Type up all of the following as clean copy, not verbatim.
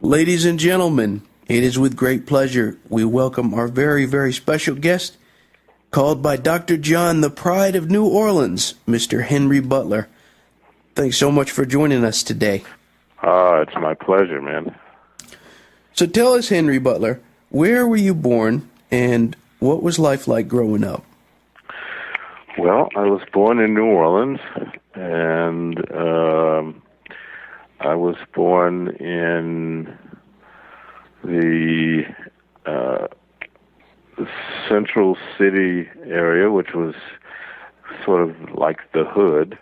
Ladies and gentlemen, it is with great pleasure we welcome our very, very special guest, called by Dr. John the Pride of New Orleans, Mr. Henry Butler. Thanks so much for joining us today. It's my pleasure, man. So tell us, Henry Butler, where were you born and what was life like growing up? Well, I was born in New Orleans, and I was born in the Central City area, which was sort of like the hood,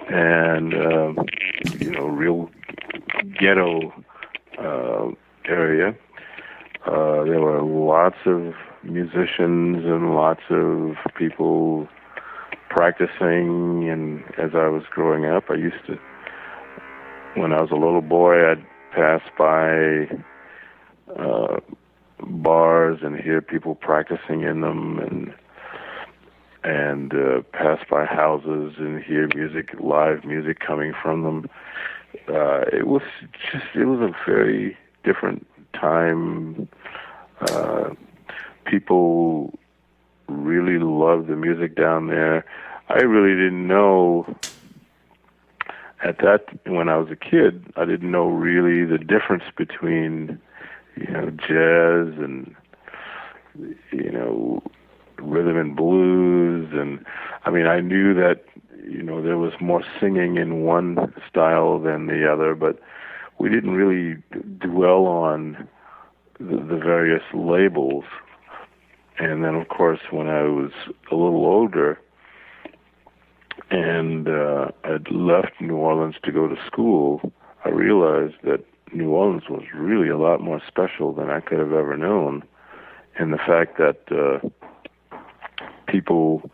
and real ghetto area. There were lots of musicians and lots of people practicing, and as I was growing up, I used to, when I was a little boy, I'd pass by bars and hear people practicing in them, and pass by houses and hear live music coming from them. It was a very different time. People really loved the music down there. I really didn't know when I was a kid, I didn't know really the difference between, jazz and, rhythm and blues. And I mean, I knew that, there was more singing in one style than the other, but we didn't really dwell on the various labels. And then, of course, when I was a little older and I'd left New Orleans to go to school, I realized that New Orleans was really a lot more special than I could have ever known. And the fact that people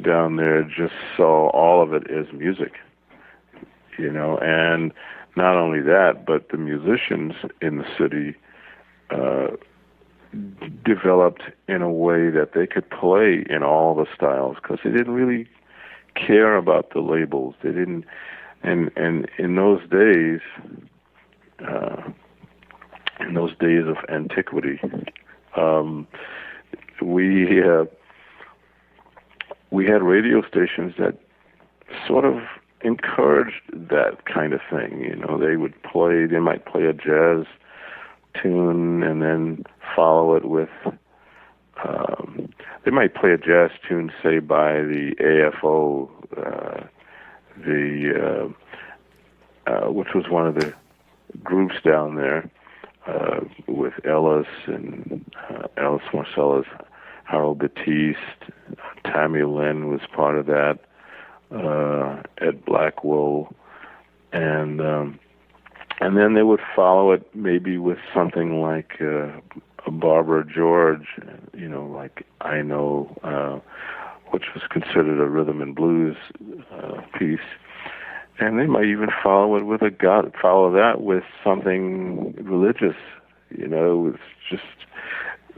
down there just saw all of it as music, and not only that, but the musicians in the city developed in a way that they could play in all the styles, because they didn't really care about the labels. They didn't, and in those days of antiquity, we had radio stations that sort of encouraged that kind of thing. They might play a jazz tune and then follow it with, they might play a jazz tune, say, by the AFO, which was one of the groups down there, with Ellis and Ellis Marcellus, Harold Batiste, Tammy Lynn was part of that, Ed Blackwell, and then they would follow it maybe with something like a Barbara George, like I Know, which was considered a rhythm and blues piece. And they might even follow that with something religious.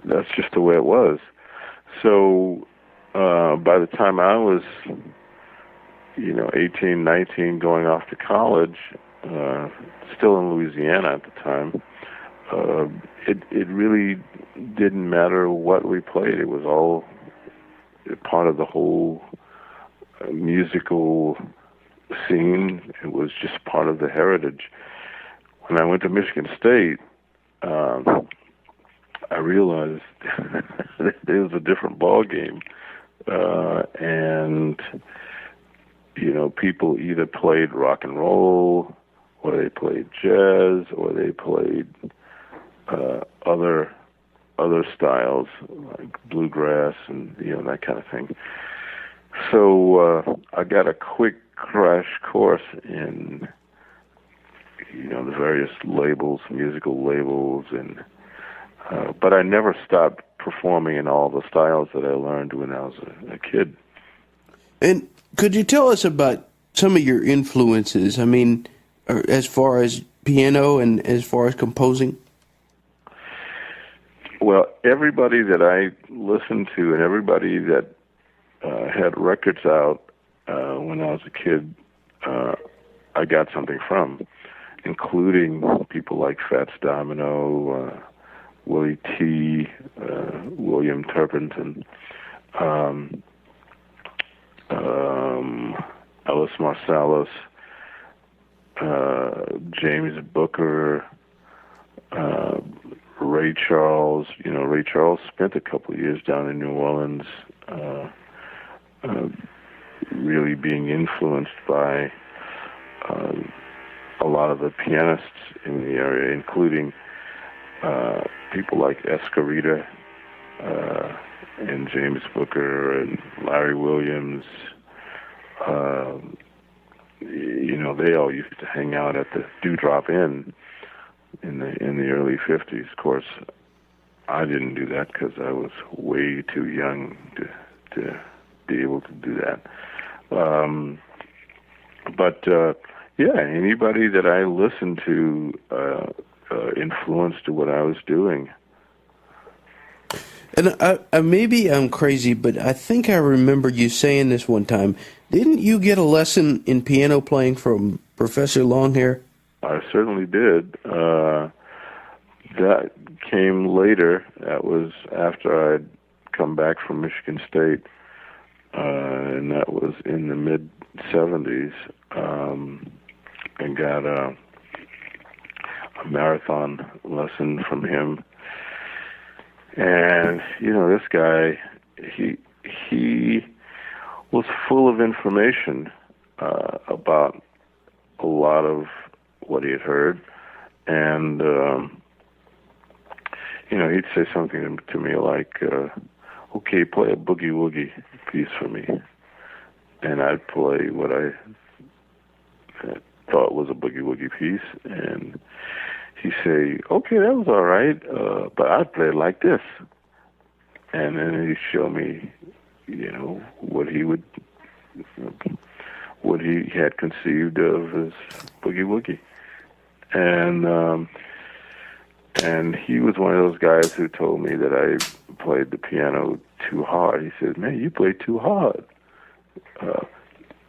That's just the way it was. So by the time I was, 18, 19, going off to college, still in Louisiana at the time, it really didn't matter what we played. It was all part of the whole musical scene. It was just part of the heritage. When I went to Michigan State, I realized that it was a different ball game, and people either played rock and roll, or they played jazz, or they played other styles like bluegrass and that kind of thing. So I got a quick crash course in the various labels, musical labels, and but I never stopped performing in all the styles that I learned when I was a kid. And could you tell us about some of your influences? I mean, as far as piano and as far as composing? Well, everybody that I listened to and everybody that had records out when I was a kid, I got something from. including people like Fats Domino, Willie T, William Turpinton, Ellis Marsalis, James Booker, Ray Charles. Ray Charles spent a couple of years down in New Orleans, really being influenced by a lot of the pianists in the area, including people like Escarita and James Booker and Larry Williams. They all used to hang out at the Dewdrop Inn in the early 50s. Of course, I didn't do that because I was way too young to be able to do that. Yeah, anybody that I listened to influenced what I was doing. And maybe I'm crazy, but I think I remember you saying this one time. Didn't you get a lesson in piano playing from Professor Longhair? I certainly did. That came later. That was after I'd come back from Michigan State, and that was in the mid-'70s, and got a marathon lesson from him. And this guy, he was full of information about a lot of what he had heard, and he'd say something to me like, "Okay, play a boogie woogie piece for me," and I'd play what I thought was a boogie woogie piece, and he'd say, "Okay, that was all right, but I'd play it like this," and then he'd show me, what he had conceived of as boogie woogie, and he was one of those guys who told me that I played the piano too hard. He said, "Man, you play too hard.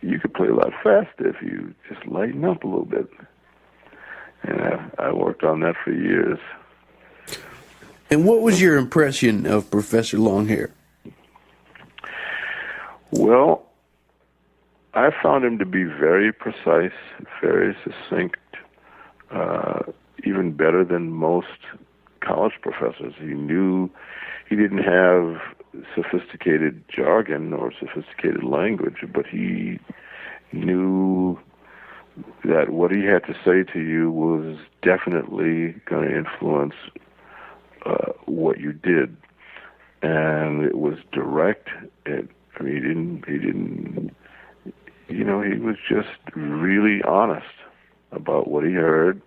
You could play a lot faster if you just lighten up a little bit." And I worked on that for years. And what was your impression of Professor Longhair? Well, I found him to be very precise, very succinct, even better than most college professors. He didn't have sophisticated jargon or sophisticated language, but he knew that what he had to say to you was definitely going to influence what you did, and it was direct. He was just really honest about what he heard,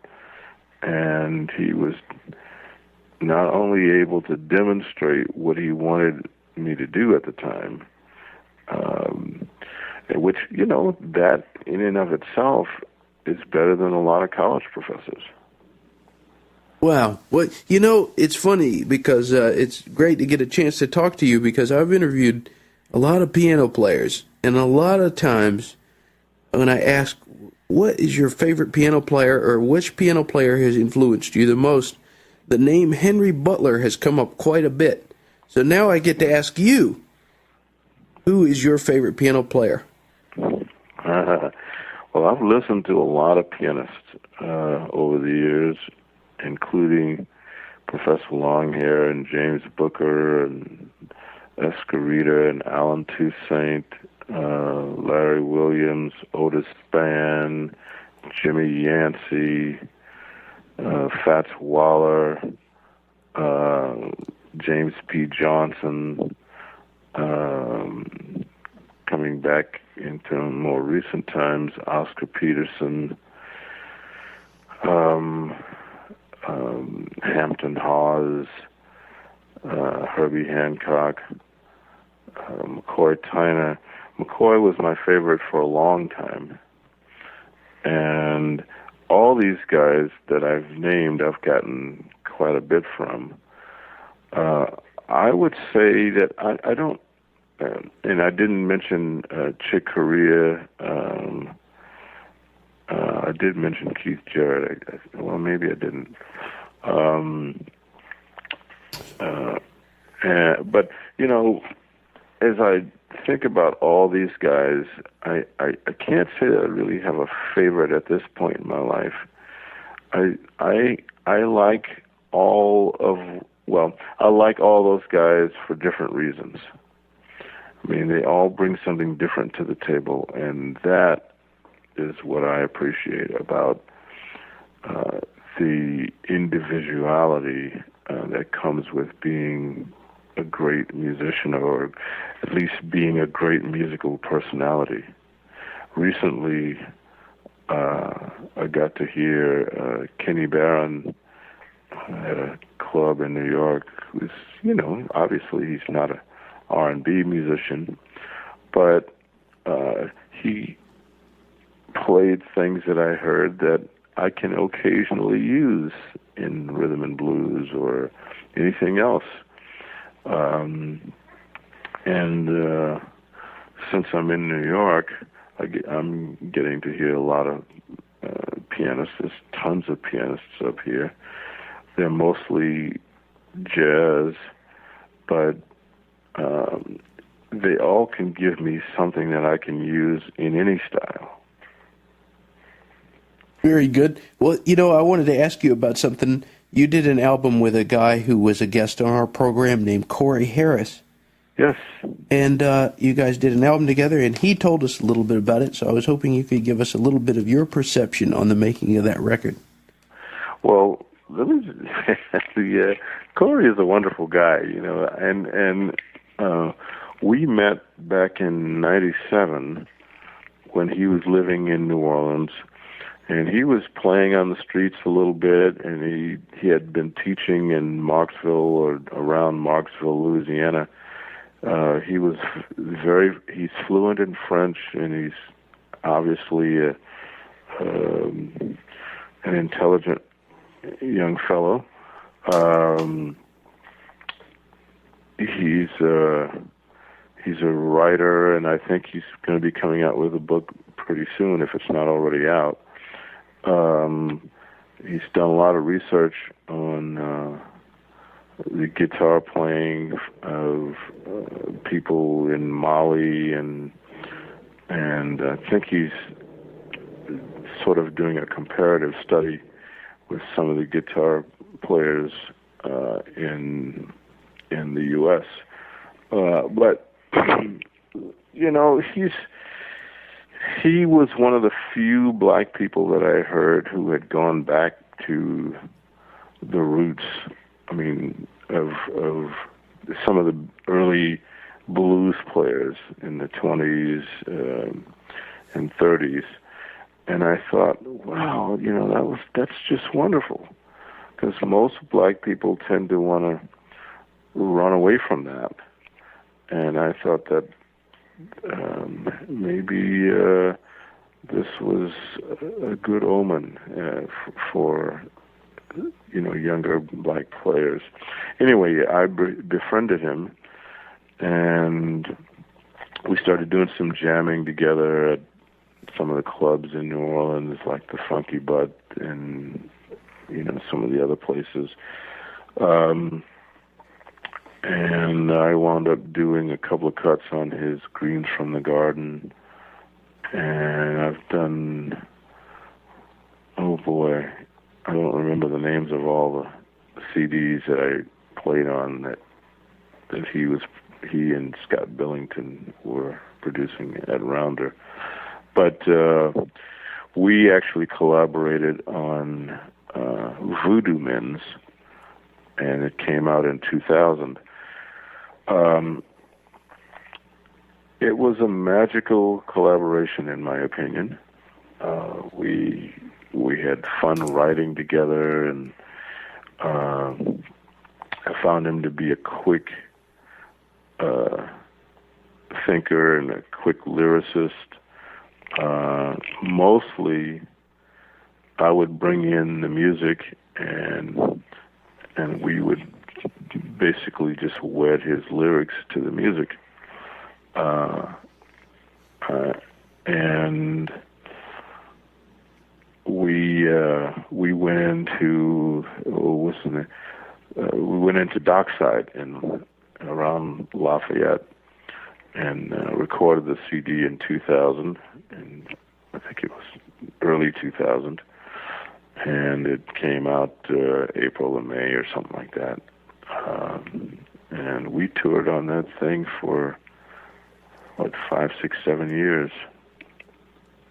and he was not only able to demonstrate what he wanted me to do at the time, which, that in and of itself is better than a lot of college professors. Wow. Well, it's funny because it's great to get a chance to talk to you, because I've interviewed a lot of piano players, and a lot of times when I ask, what is your favorite piano player, or which piano player has influenced you the most, the name Henry Butler has come up quite a bit. So now I get to ask you, who is your favorite piano player? Well, I've listened to a lot of pianists over the years, including Professor Longhair and James Booker and Escarita and Alan Toussaint, Larry Williams, Otis Spann, Jimmy Yancey, Fats Waller, James P. Johnson, coming back into more recent times, Oscar Peterson, Hampton Hawes, Herbie Hancock, McCoy Tyner. McCoy was my favorite for a long time. And all these guys that I've named, I've gotten quite a bit from. I would say that I don't, and I didn't mention Chick Corea, I did mention Keith Jarrett. Well, maybe I didn't. But, as I think about all these guys, I can't say that I really have a favorite at this point in my life. I like I like all those guys for different reasons. I mean, they all bring something different to the table, and that is what I appreciate about the individuality that comes with being a great musician, or at least being a great musical personality. Recently, I got to hear Kenny Barron at a club in New York. Who's, obviously he's not a R&B musician, but he played things that I heard that I can occasionally use in rhythm and blues or anything else. Since I'm in New York, I'm getting to hear a lot of pianists. There's tons of pianists up here. They're mostly jazz, but they all can give me something that I can use in any style. Very good. Well, I wanted to ask you about something. You did an album with a guy who was a guest on our program named Corey Harris. Yes. And you guys did an album together, and he told us a little bit about it, so I was hoping you could give us a little bit of your perception on the making of that record. Well, Corey is a wonderful guy, and we met back in '97 when he was living in New Orleans, and he was playing on the streets a little bit, and he had been teaching in Marksville or around Marksville, Louisiana. He's fluent in French, and he's obviously an intelligent young fellow. He's a writer, and I think he's going to be coming out with a book pretty soon, if it's not already out. He's done a lot of research on the guitar playing of people in Mali, and I think he's sort of doing a comparative study with some of the guitar players in the U.S. But he was one of the few black people that I heard who had gone back to the roots. I mean, of some of the early blues players in the 20s and 30s, and I thought, wow, that's just wonderful, because most black people tend to want to run away from that, and I thought that maybe this was a good omen for younger black players. Anyway, I befriended him, and we started doing some jamming together at some of the clubs in New Orleans, like the Funky Butt and some of the other places. And I wound up doing a couple of cuts on his Greens from the Garden, and I've done, oh boy, I don't remember the names of all the CDs that I played on that he and Scott Billington were producing at Rounder. But we actually collaborated on Voodoo Men's, and it came out in 2000. It was a magical collaboration, in my opinion. We had fun writing together, and I found him to be a quick thinker and a quick lyricist. Mostly, I would bring in the music, and we would basically just wed his lyrics to the music. And we went into we went into Dockside in around Lafayette and recorded the CD in 2000, and I think it was early 2000, and it came out April or May or something like that. And we toured on that thing for, 5, 6, 7 years.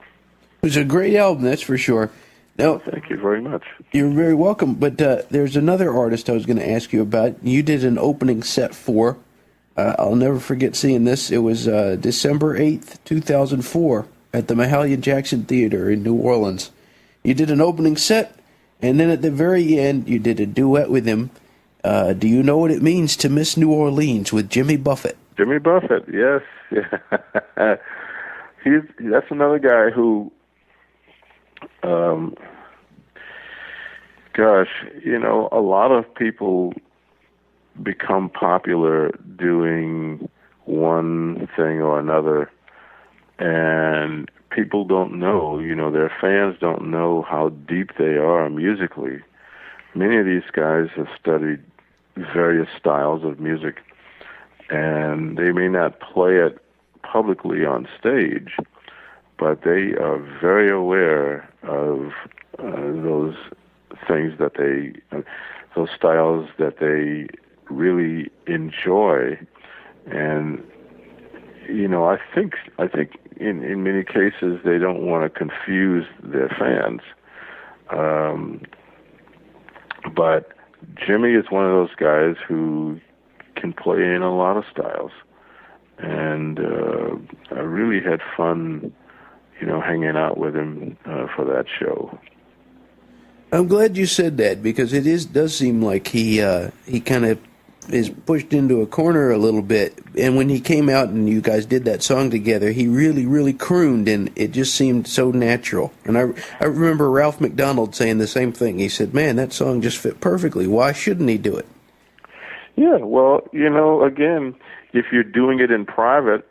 It was a great album, that's for sure. Now, thank you very much. You're very welcome. But there's another artist I was going to ask you about. You did an opening set for. I'll never forget seeing this. It was December 8th, 2004, at the Mahalia Jackson Theater in New Orleans. You did an opening set, and then at the very end, you did a duet with him. Do you know what it means to miss New Orleans with Jimmy Buffett? Jimmy Buffett, yes. That's another guy who, a lot of people become popular doing one thing or another, and people don't know, their fans don't know how deep they are musically. Many of these guys have studied various styles of music, and they may not play it publicly on stage, but they are very aware of those things those styles that they really enjoy. And I think in many cases they don't want to confuse their fans. But Jimmy is one of those guys who can play in a lot of styles, and I really had fun, hanging out with him for that show. I'm glad you said that, because it does seem like he kind of is pushed into a corner a little bit. And when he came out and you guys did that song together, he really, really crooned, and it just seemed so natural. And I remember Ralph McDonald saying the same thing. He said, "Man, that song just fit perfectly. Why shouldn't he do it?" Yeah, well, again, if you're doing it in private,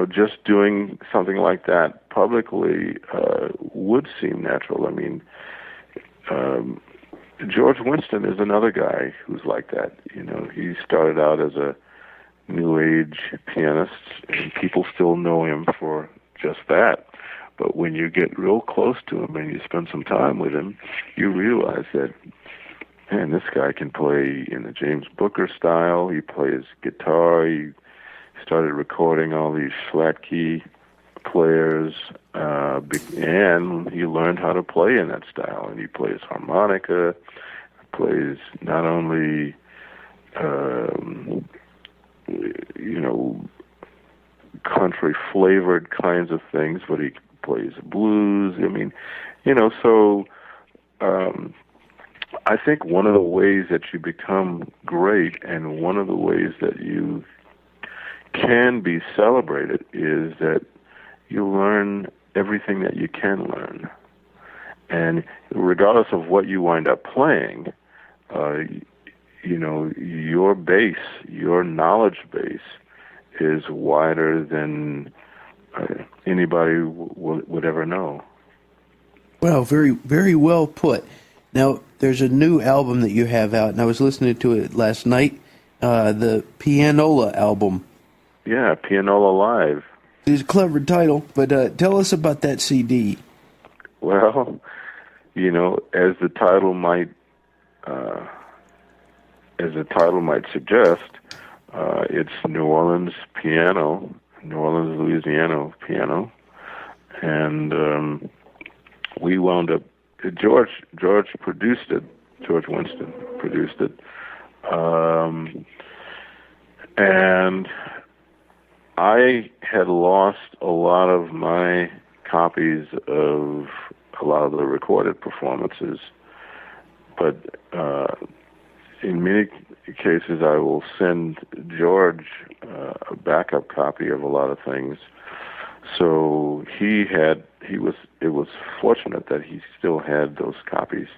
just doing something like that publicly would seem natural. I mean, George Winston is another guy who's like that. He started out as a new age pianist, and people still know him for just that. But when you get real close to him and you spend some time with him, you realize that, man, this guy can play in the James Booker style. He plays guitar. He started recording all these flat key players, and he learned how to play in that style. And he plays harmonica, plays not only country flavored kinds of things, but he plays blues. I mean, so I think one of the ways that you become great, and one of the ways that you can be celebrated, is that you learn everything that you can learn. And regardless of what you wind up playing, your base, your knowledge base, is wider than anybody would ever know. Well, very, very well put. Now, there's a new album that you have out, and I was listening to it last night, the Pianola album. Yeah, Pianola Live. It's a clever title, but tell us about that CD. Well, as the title might suggest, it's New Orleans piano, New Orleans, Louisiana piano, and we wound up. George produced it. George Winston produced it, and I had lost a lot of my copies of a lot of the recorded performances, but in many cases I will send George a backup copy of a lot of things. So it was fortunate that he still had those copies.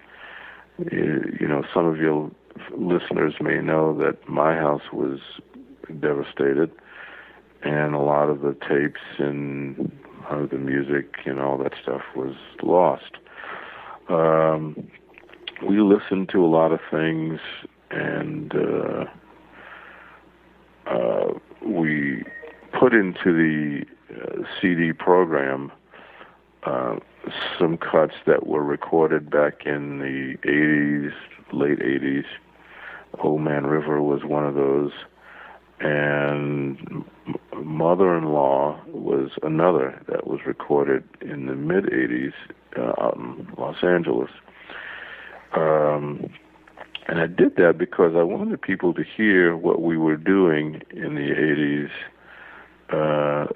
Some of your listeners may know that my house was devastated, and a lot of the tapes and the music and all that stuff was lost. We listened to a lot of things, and we put into the CD program some cuts that were recorded back in the 80s, late 80s. Old Man River was one of those, and Mother-in-Law was another that was recorded in the mid-80s out in Los Angeles. And I did that because I wanted people to hear what we were doing in the 80s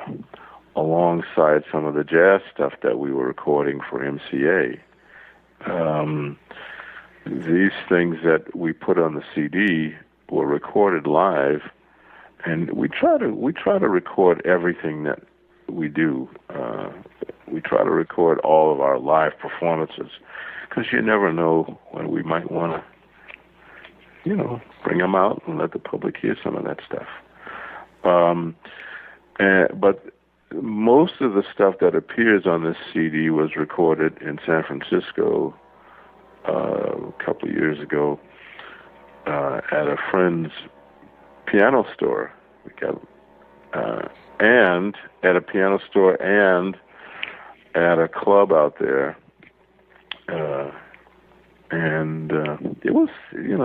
alongside some of the jazz stuff that we were recording for MCA. These things that we put on the CD were recorded live, and we try to record everything that we do. We try to record all of our live performances, because you never know when we might want to, bring them out and let the public hear some of that stuff. But most of the stuff that appears on this CD was recorded in San Francisco a couple of years ago at a friend's piano store. We got and at a piano store and at a club out there. And it was, it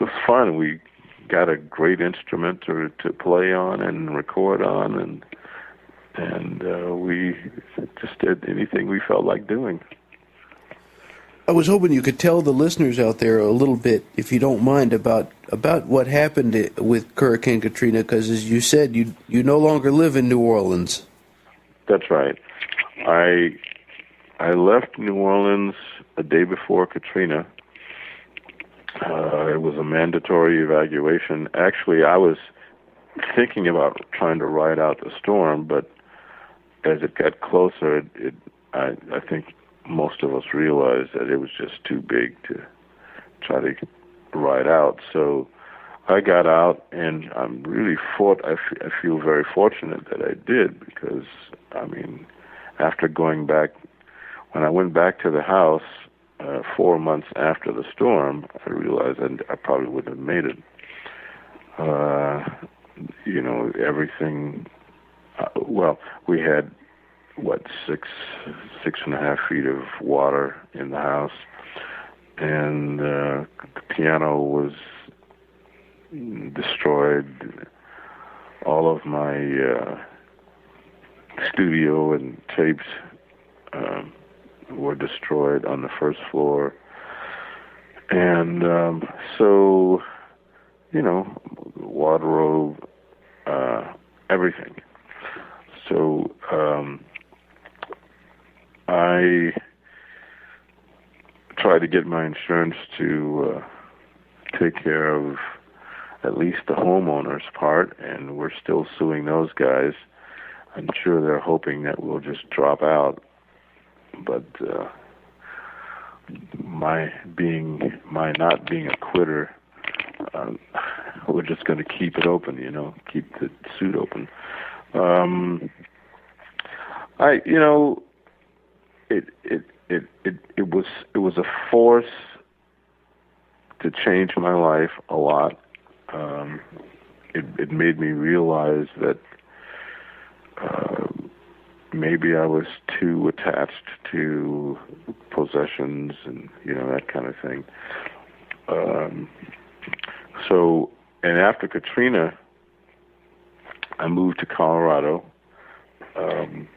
was fun. We got a great instrument to play on and record on, and we just did anything we felt like doing. I was hoping you could tell the listeners out there a little bit, if you don't mind, about what happened with Hurricane Katrina, because as you said, you no longer live in New Orleans. That's right. I left New Orleans a day before Katrina. It was a mandatory evacuation. Actually, I was thinking about trying to ride out the storm, but as it got closer, I think most of us realized that it was just too big to try to ride out. So I got out, and I'm really I feel very fortunate that I did, because, after going back, when I went back to the house 4 months after the storm, I realized I probably wouldn't have made it. Everything, we had, 6.5 feet of water in the house, and the piano was destroyed. All of my studio and tapes were destroyed on the first floor, and wardrobe, everything. So I tried to get my insurance to take care of at least the homeowner's part, and we're still suing those guys. I'm sure they're hoping that we'll just drop out, but my not being a quitter, we're just going to keep it open, keep the suit open. It was a force to change my life a lot. It made me realize that maybe I was too attached to possessions and that kind of thing. And after Katrina, I moved to Colorado, and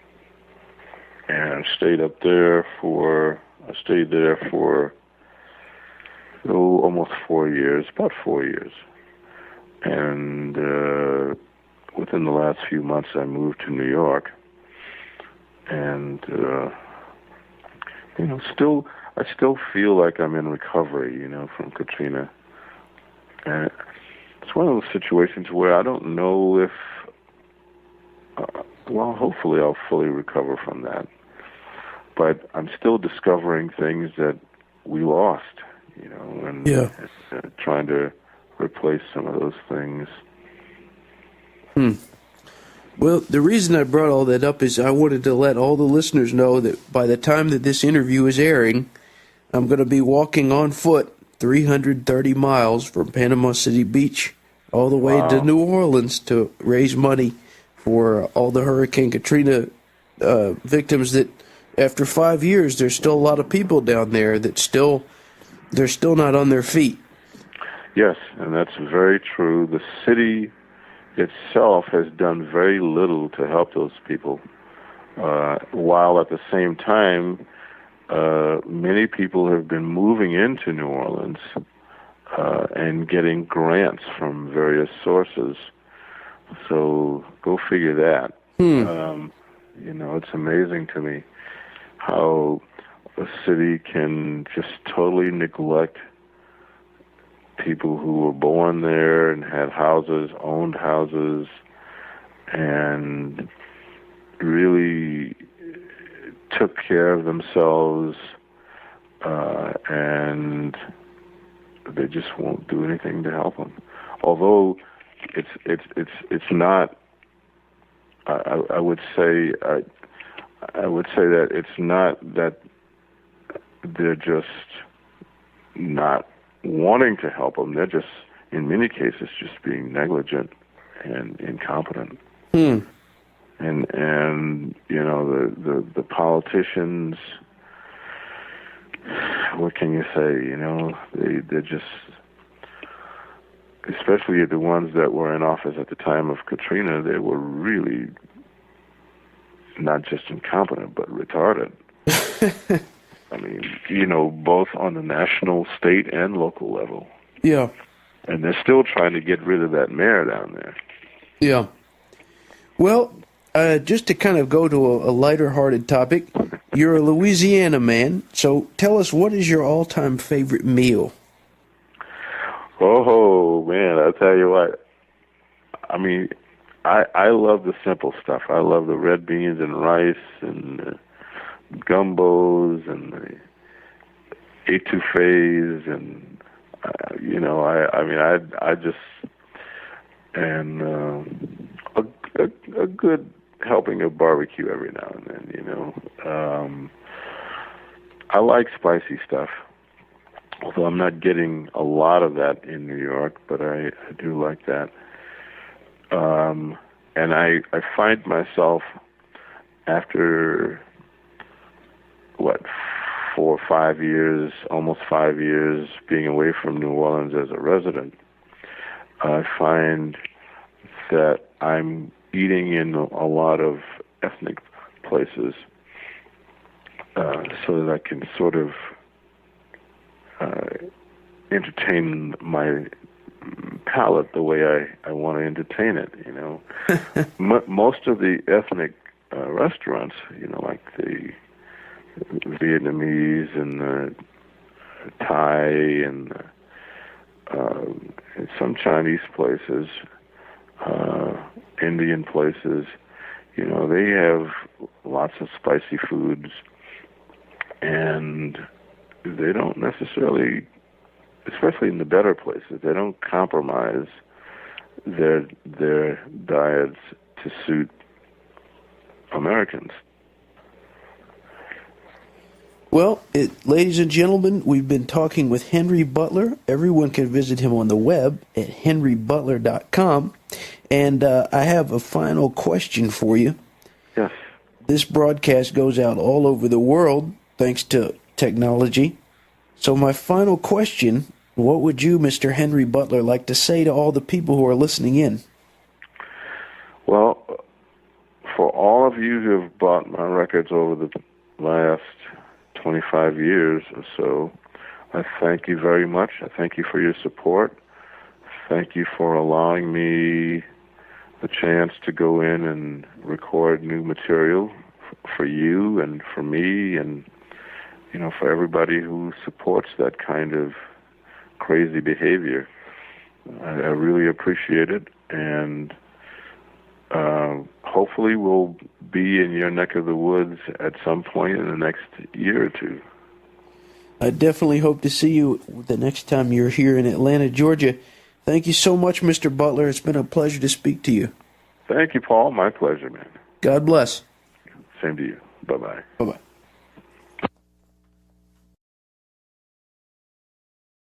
I stayed there for almost 4 years, about 4 years. And within the last few months, I moved to New York, and I still feel like I'm in recovery, from Katrina. And it's one of those situations where I don't know if, hopefully I'll fully recover from that. But I'm still discovering things that we lost, and trying to replace some of those things. Well, the reason I brought all that up is I wanted to let all the listeners know that by the time that this interview is airing, I'm going to be walking on foot 330 miles from Panama City Beach all the way to Wow. New Orleans to raise money for all the Hurricane Katrina victims that after 5 years, there's still a lot of people down there that they're still not on their feet. Yes, and that's very true. The city itself has done very little to help those people, while at the same time, many people have been moving into New Orleans and getting grants from various sources. So go figure that. It's amazing to me how a city can just totally neglect people who were born there and had houses, owned houses, and really took care of themselves, and they just won't do anything to help them. Although it's not. I would say that it's not that they're just not wanting to help them. They're just, in many cases, just being negligent and incompetent. And the politicians, what can you say? They're just, especially the ones that were in office at the time of Katrina, they were really not just incompetent, but retarded. I mean, both on the national, state, and local level. Yeah. And they're still trying to get rid of that mayor down there. Yeah. Well, just to kind of go to a lighter-hearted topic, you're a Louisiana man, so tell us, what is your all-time favorite meal? Oh, man, I'll tell you what. I mean, I love the simple stuff. I love the red beans and rice and gumbos and the etouffees and, I just, and a good helping of barbecue every now and then, I like spicy stuff, although I'm not getting a lot of that in New York, but I do like that. And I find myself after, 4 or 5 years, almost 5 years being away from New Orleans as a resident, I find that I'm eating in a lot of ethnic places, so that I can sort of entertain my palate the way I want to entertain it, Most of the ethnic restaurants, like the Vietnamese and the Thai and some Chinese places, Indian places, they have lots of spicy foods, and they don't necessarily, especially in the better places, they don't compromise their diets to suit Americans. Well, ladies and gentlemen, we've been talking with Henry Butler. Everyone can visit him on the web at henrybutler.com. And I have a final question for you. Yes. This broadcast goes out all over the world thanks to technology. So my final question, what would you, Mr. Henry Butler, like to say to all the people who are listening in? Well, for all of you who have bought my records over the last 25 years or so, I thank you very much. I thank you for your support. Thank you for allowing me the chance to go in and record new material for you and for me and, for everybody who supports that kind of crazy behavior. I really appreciate it, and hopefully we'll be in your neck of the woods at some point in the next year or two. I definitely hope to see you the next time you're here in Atlanta, Georgia. Thank you so much, Mr. Butler. It's been a pleasure to speak to you. Thank you, Paul. My pleasure, man. God bless. Same to you. Bye-bye. Bye-bye.